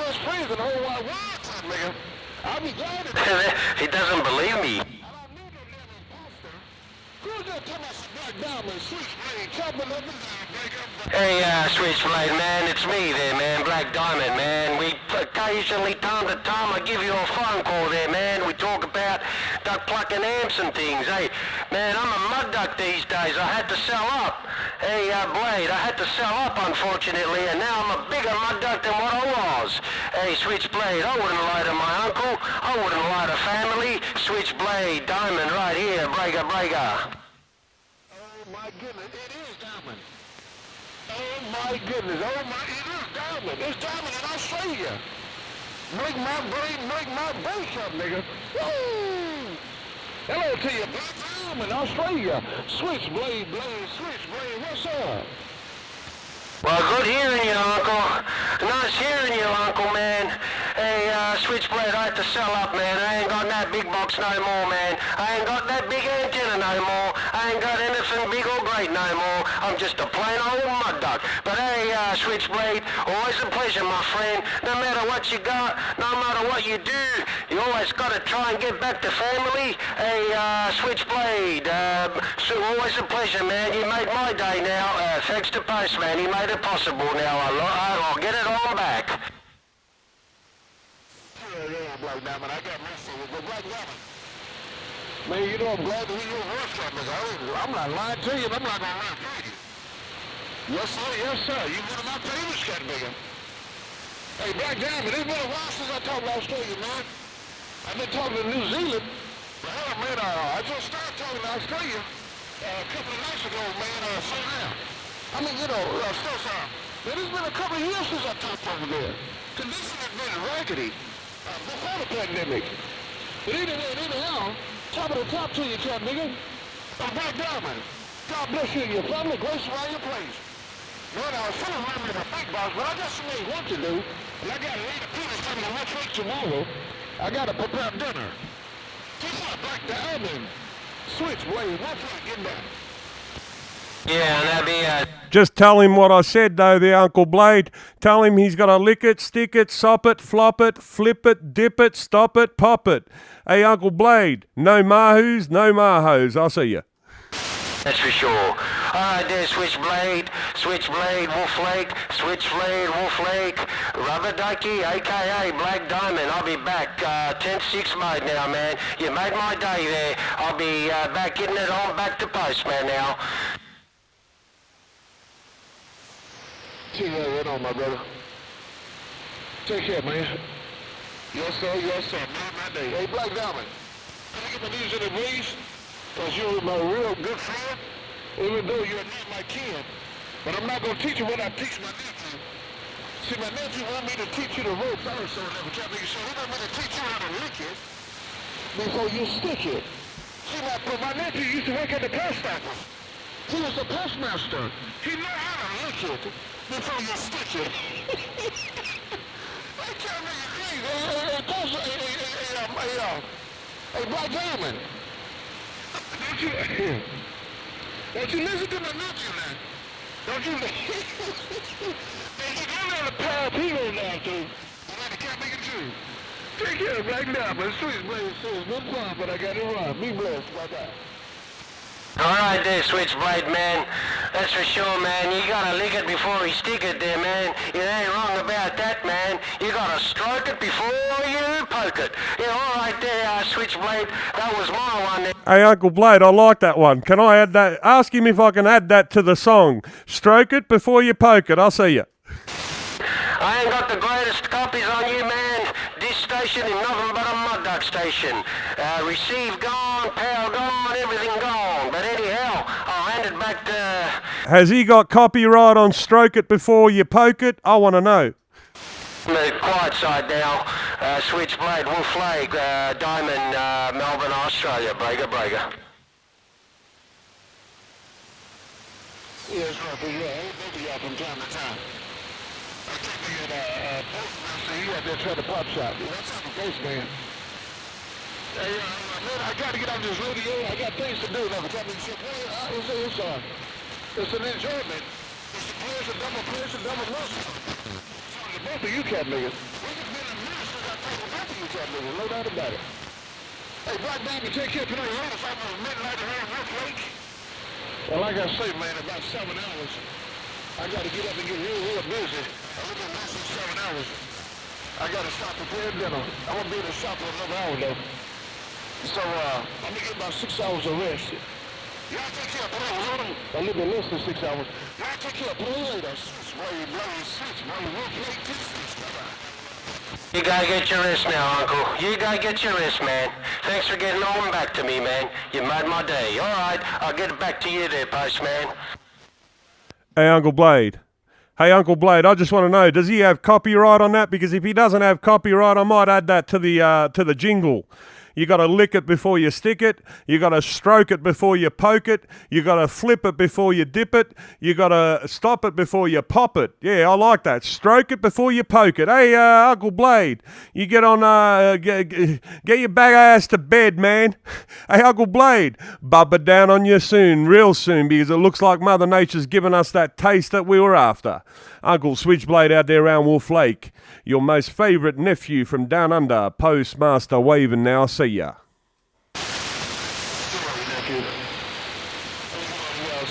best friends in the whole wide world, nigga. I'll be glad to. He doesn't believe me. I don't need no damn imposter. Who's gonna tell us Black Diamond, SwitchBlade, chopping up and down, breaker? Hey, SwitchBlade, man, it's me there, man, Black Diamond, man. We occasionally, time to time, I give you a phone call there, man. We talk about duck plucking amps and things. Hey, man, I'm a mud duck these days. I had to sell up. Hey, Blade, I had to sell up, unfortunately, and now I'm a bigger mud duck than what I was. Hey, SwitchBlade, I wouldn't lie to my uncle. I wouldn't lie to family. SwitchBlade, Diamond, right here, breaker, breaker. Oh, my goodness, it is Diamond. Oh my goodness, oh my, it is Diamond. It's Diamond in Australia. Make my brain, make my bass up, nigga. Woo! Hello to you, Black Diamond, Australia. SwitchBlade, SwitchBlade, what's up? Well, good hearing you, Uncle. Nice hearing you, Uncle, man. Hey, SwitchBlade, I had to sell up, man. I ain't got that big box no more, man. I ain't got that big antenna no more. I ain't got anything big or great no more. I'm just a plain old mud duck. But hey, SwitchBlade, always a pleasure, my friend. No matter what you got, no matter what you do, you always got to try and get back to family. Hey, SwitchBlade, so always a pleasure, man. You made my day now. Thanks to PostMaster, he made it possible now. I'll get it on back. Yeah, Black Diamond, I got my say with Black Diamond. Man, you know, I'm glad to hear your voice, nigga. I'm not lying to you, and I'm not gonna lie to you. Yes, sir, yes, sir. You one of my favorites, cat nigga. Hey, Black Diamond, it's been a while since I talked to Australia, man. I've been talking to New Zealand. But hell, man, I just started talking to Australia a couple of nights ago, man, so now. I mean, you know, still sorry. But it's been a couple of years since I talked over there. Conditions have been raggedy before the pandemic. But anyway, anyhow, top of the top to you, cat nigga. Black Diamond, God bless you and your family, grace around your place. Man, I was feeling around me in a big box, but I got some more work to do. And I got a lady Peters coming to watch work tomorrow. I got to prepare dinner. Guess what, Black Diamond, SwitchBlade, what's up, get back? Yeah, and that'd be Just tell him what I said, though, there, Uncle Blade. Tell him he's got to lick it, stick it, sop it, flop it, flip it, dip it, stop it, pop it. Hey, Uncle Blade, no mahoos, no mahos. I'll see you. That's for sure. All right, there's SwitchBlade, Wolf Lake, SwitchBlade, Wolf Lake, Rubber Ducky, a.k.a. Black Diamond. I'll be back 10-6 mode now, man. You made my day there. I'll be back getting it on back to Postman now. See you later on, my brother. Take care, man. Yes, sir, man, my day. Hey, Black Diamond, can I get my knees in the breeze? Because you're my real good friend, even though you're not my kid. But I'm not going to teach you what I teach my nephew. See, my nephew want me to teach you the rope first, so he want me to teach you how to lick it before you stick it. See, my nephew used to work at the post office. He was the postmaster. He knew how to lick it before you stick it. They tell me you're crazy. Hey, Black Diamond. Don't you listen to my nephew now? Don't you listen? You don't have a power of people now, too. I can't make it true. Take care, Black Diamond. SwitchBlade says no problem, but I got it wrong. Be blessed. Bye-bye. All right there, SwitchBlade, man. That's for sure, man. You gotta lick it before you stick it there, man. You ain't wrong about that, man. You gotta stroke it before you poke it. Yeah, all right there, SwitchBlade. That was my one there. Hey, Uncle Blade, I like that one. Can I add that? Ask him if I can add that to the song. Stroke it before you poke it. I'll see you. I ain't got the greatest copies on you, man. This station is nothing but a mud duck station. Receive gone, power gone, everything gone. But anyhow, I'll hand it back to... Has he got copyright on stroke it before you poke it? I want to know. The quiet side now. SwitchBlade, Wolf Lake, Diamond, Melbourne, Australia. Breaker. Yes, Ruffy, yeah. Both of y'all from time to time. I think we had PostMaster, he out there trying to pop shot. Yeah, that's not the case, man. Hey, man, I got to get on this radio. I got things to do. Now, it's an enjoyment. It's a pleasure, double muscle. Both of you cat niggas. with y'all niggas, no doubt about it. Hey, Black Diamond, take care tonight. Later, if I'm on midnight here in Wolf Lake. Well, like I say, man, about 7 hours, I got to get up and get real busy. I live in less than 7 hours. I got to stop preparing dinner. I'm going to be in the shop for another hour, though. So, I'm going to get about 6 hours of rest. Y'all take care, bro. I live in less than 6 hours. Y'all take care, bro. Later. SwitchBlade, SwitchBlade, Wolf Lake, Texas. You gotta get your wrist now, Uncle. You gotta get your wrist, man. Thanks for getting on back to me, man. You made my day. All right, I'll get it back to you there, Postman. Hey, Uncle Blade. Hey, Uncle Blade, I just want to know, does he have copyright on that? Because if he doesn't have copyright, I might add that to the jingle. You got to lick it before you stick it. You got to stroke it before you poke it. You got to flip it before you dip it. You got to stop it before you pop it. Yeah, I like that. Stroke it before you poke it. Hey, Uncle Blade, you get on, get your bag ass to bed, man. Hey, Uncle Blade, bubba down on you soon, real soon, because it looks like Mother Nature's given us that taste that we were after. Uncle SwitchBlade out there around Wolf Lake, your most favourite nephew from down under, Postmaster waving now. See ya.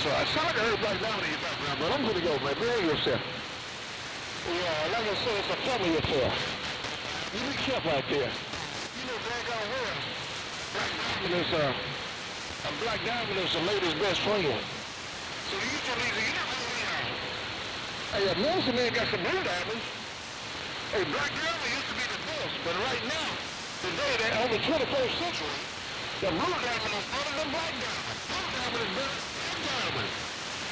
I sound like I heard Black Diamond in your background, but I'm going to go, man. Behave yourself. Yeah, like I said, it's a family affair. You be careful out there. You know, Black Diamond is a lady's best friend. So you usually get it. Hey, Nelson man got some blue diamonds. Hey, Black Diamond used to be the best, but right now, today, on the 21st century, the blue diamond is better than Black Diamond. Blue diamond is better than diamond.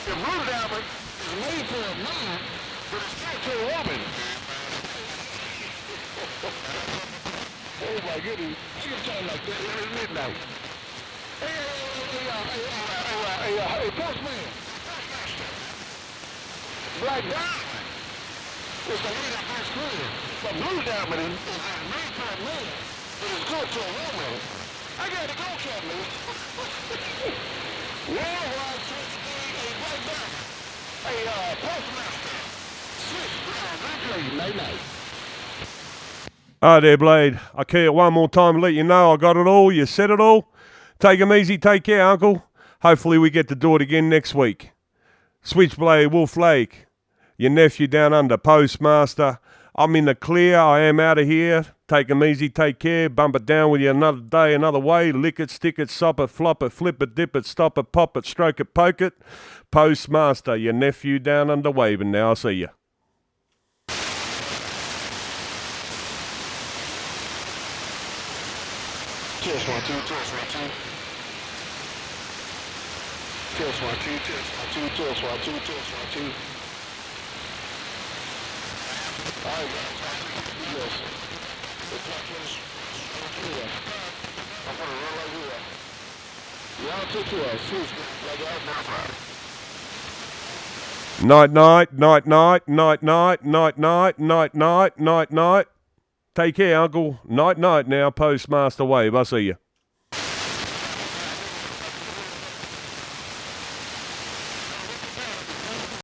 The blue diamond is made for a man, but it's still to a woman. Oh my goodness, I can talk like that every midnight. Hey, Postman. Black Diamond is the leader best friend. But blue diamond is made for a man, but it's good to a woman. I gotta go, Captain. Worldwide SwitchBlade, a Black Diamond. Hey, PostMaster. SwitchBlade, night-night. Oh, there, Blade. I care one more time to let you know I got it all. You said it all. Take 'em easy. Take care, Uncle. Hopefully we get to do it again next week. SwitchBlade, Wolf Lake. Your nephew down under, Postmaster. I'm in the clear. I am out of here. Take 'em easy. Take care. Bump it down with you another day, another way. Lick it, stick it, sop it, flop it, flip it, dip it, stop it, pop it, stroke it, poke it. Postmaster, your nephew down under waving now. I'll see you. Test 1, 2, test 1, 2. Test 1, 2, test 1, 2, test 1, 2, test 1, 2. All right, guys, yes. The clock is here. I'm gonna run right here. Y'all take care. Seriously, like I'm not. Night, night, night, night, night, night, night, night, night, night, night, night. Take care, Uncle. Night, night now, Postmaster Wave. I'll see you.